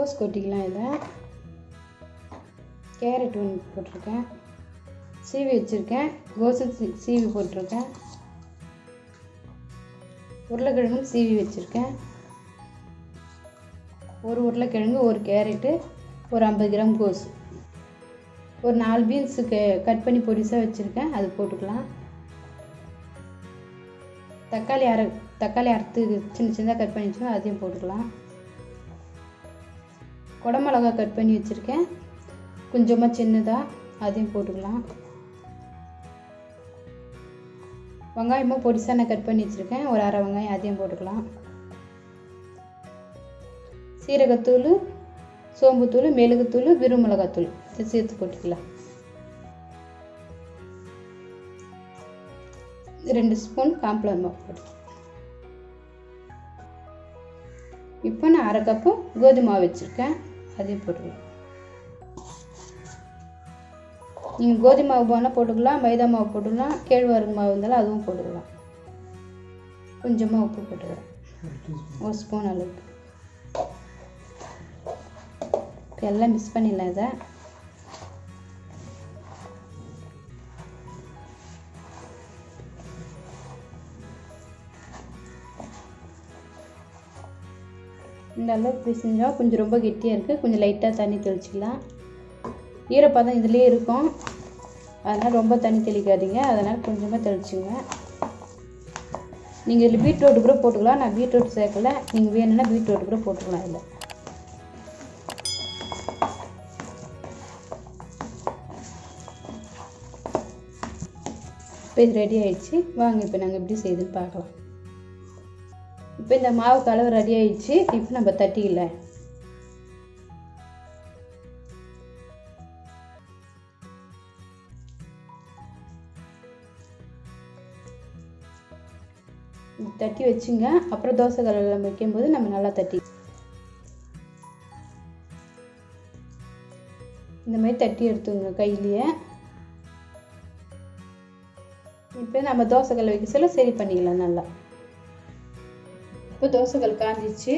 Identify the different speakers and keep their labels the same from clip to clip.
Speaker 1: கோஸ் கொட்டிக்கலாம். இதில் கேரட் ஒன்று போட்டிருக்கேன், சீவி வச்சுருக்கேன். கோஸு சீவி போட்டிருக்கேன். உருளைக்கிழங்கு சீவி வச்சுருக்கேன். ஒரு உருளைக்கிழங்கு, ஒரு கேரட்டு, ஒரு 50 கிராம் கோஸ், ஒரு 4 பீன்ஸு கட் பண்ணி பொடிசாக வச்சுருக்கேன், அது போட்டுக்கலாம். தக்காளி அறுத்து சின்ன சின்னதாக கட் பண்ணி வச்சுருக்கேன், அதையும் போட்டுக்கலாம். குடமிளகா கட் பண்ணி வச்சுருக்கேன், கொஞ்சமாக சின்னதாக, அதையும் போட்டுக்கலாம். வெங்காயமும் பொடிசாக நான் கட் பண்ணி வச்சுருக்கேன், ஒரு அரை வெங்காயம், அதையும் போட்டுக்கலாம். சீரகத்தூள், சோம்புத்தூள், மிளகுத்தூள், விருமிளகாத்தூள் இதை சேர்த்து போட்டுக்கலாம். 2 ஸ்பூன் கார்ன்ஃப்ளவர் மாவு போட்டு. இப்போ நான் அரை கப்பு கோதுமை மாவு வச்சுருக்கேன், அதையும் போட்டுக்கலாம். நீங்கள் கோதுமை மாவு போனால் போட்டுக்கலாம், மைதா மாவு போட்டுக்கலாம், கேழ்வரகு மாவு இருந்தாலும் அதுவும் போட்டுக்கலாம். கொஞ்சமாக உப்பு போட்டுக்கிறேன், 1 ஸ்பூன் அளவுக்கு. எல்லாம் மிக்ஸ் பண்ணிடலாம். இதை இந்த அளவுக்கு பிசைஞ்சால் கொஞ்சம் ரொம்ப கெட்டியாக இருக்குது, கொஞ்சம் லைட்டாக தண்ணி தெளிச்சிக்கலாம். ஈரப்பதம் இதுலேயே இருக்கும், அதனால் ரொம்ப தண்ணி தெளிக்காதீங்க, அதனால் கொஞ்சமாக தெளிச்சுங்க. நீங்கள் இதில் பீட்ரூட் கூட போட்டுக்கலாம், நான் பீட்ரூட் சேர்க்கல, நீங்கள் வேணும்னா பீட்ரூட் கூட போட்டுக்கலாம். இதில் இப்போ இது ரெடி ஆகிடுச்சு. வாங்க இப்போ நாங்கள் எப்படி செய்யுதுன்னு பார்க்கலாம். இப்போ இந்த மாவு கலவை ரெடி ஆகிடுச்சு. இப்போ நம்ம தட்டிக்கலாம். தட்டி வச்சுங்க, அப்புறம் தோசை கல்லில் வைக்கும்போது நம்ம நல்லா தட்டி இந்த மாதிரி தட்டி எடுத்துங்க கையிலேயே. இப்போ நம்ம தோசைக்கல் வைக்க சொல்ல சரி பண்ணிக்கலாம் நல்லா. இப்போ தோசைக்கல் காஞ்சிச்சு,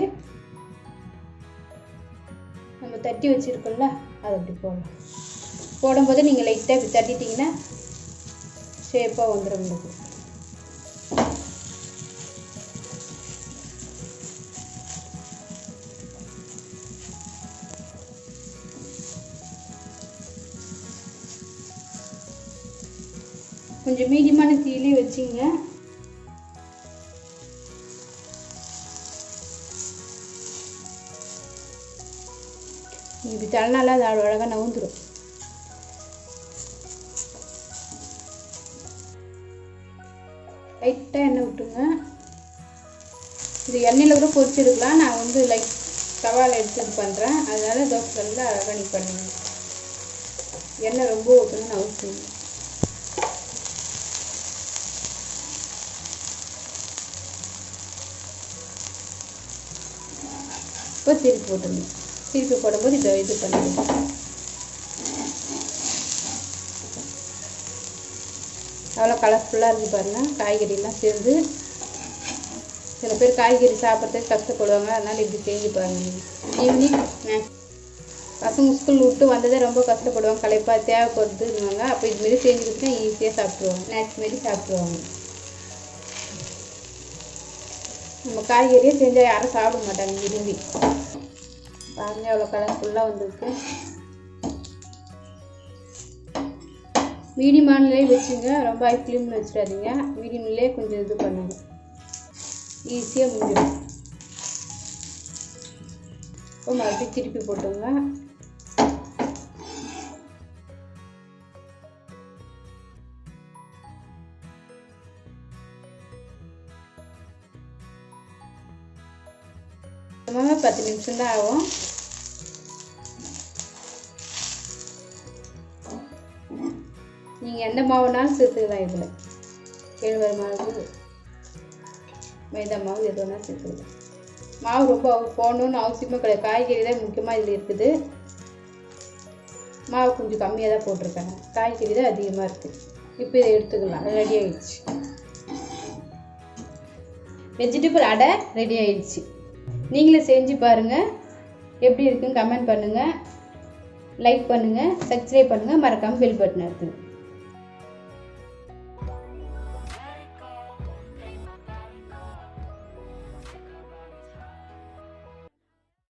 Speaker 1: நம்ம தட்டி வச்சுருக்கோம்ல அதை அப்படி போடலாம். போடும்போது நீங்கள் லைட்டாக இப்படி தட்டிட்டிங்கன்னா ஷேப்பாக வந்துடும் உங்களுக்கு. கொஞ்சம் மீடியமான தீயிலே வச்சுங்க. இப்படி தலனால அது அழகாக நவுந்துடும். லைட்டாக எண்ணெய் விட்டுங்க. இது எண்ணெயில் கூட பொரிச்சிருக்கலாம், நான் வந்து லைட் தவாவில் எடுத்து இது பண்ணுறேன், அதனால தோசை கல்லில் அழகாக நீ பண்ணுங்க. எண்ணெய் ரொம்ப ஊற்றணும்னு அவசியம். இப்போ திருப்பி போட்டுருங்க. திருப்பி போடும்போது இதை இது பண்ணிடுங்க. அவ்வளோ கலர்ஃபுல்லாக இருக்குது பாருங்கள். காய்கறிலாம் சேர்ந்து சில பேர் காய்கறி சாப்பிட்றதுக்கு கஷ்டப்படுவாங்க, அதனால் இப்படி செஞ்சு பாருங்கள். ஈவினிங் பசங்க ஸ்கூல் விட்டு வந்ததே ரொம்ப கஷ்டப்படுவாங்க, களைப்பாக தேவைப்படுதுன்னுவாங்க. அப்போ இதுமாரி செஞ்சு கொடுத்தா ஈஸியாக சாப்பிடுவாங்க, ஸ்நாக்ஸ் மாரி சாப்பிடுவாங்க. நம்ம காய்கறியே செஞ்சால் யாரும் சாப்பிட மாட்டாங்க விரும்பி. பாருங்கள் எவ்வளோ கலர்ஃபுல்லாக வந்துருக்கு. மீடியமானலே வச்சுங்க, ரொம்ப ஹை ஃப்ளேமில் வச்சிடாதீங்க. மீடியம்லேயே கொஞ்சம் இது பண்ணுங்க, ஈஸியாக முடிஞ்சிடும். இப்போ மறுபடியும் திருப்பி போட்டுங்க. சும்மா 10 நிமிஷம் தான் ஆகும். நீங்கள் எந்த மாவுனாலும் சேர்த்துக்கலாம். இதில் கேழ்வரகு மாவு, மைதா மாவு எது வேணாலும் சேர்த்துக்கலாம். மாவு ரொம்ப போடணுன்னு அவசியமாக கிடையாது, காய்கறி தான் முக்கியமாக இதில் இருக்குது. மாவு கொஞ்சம் கம்மியாக தான் போட்டிருக்காங்க, காய்கறி தான் அதிகமாக இருக்குது. இப்போ இதை எடுத்துக்கலாம். ரெடி ஆகிடுச்சு. வெஜிடபிள் அடை ரெடி ஆகிடுச்சு. நீங்களே செஞ்சு பாருங்கள். எப்படி இருக்குன்னு கமெண்ட் பண்ணுங்கள், லைக் பண்ணுங்கள், சப்ஸ்கிரைப் பண்ணுங்கள், மறக்காமல் பெல் பட்டன் இருக்குது.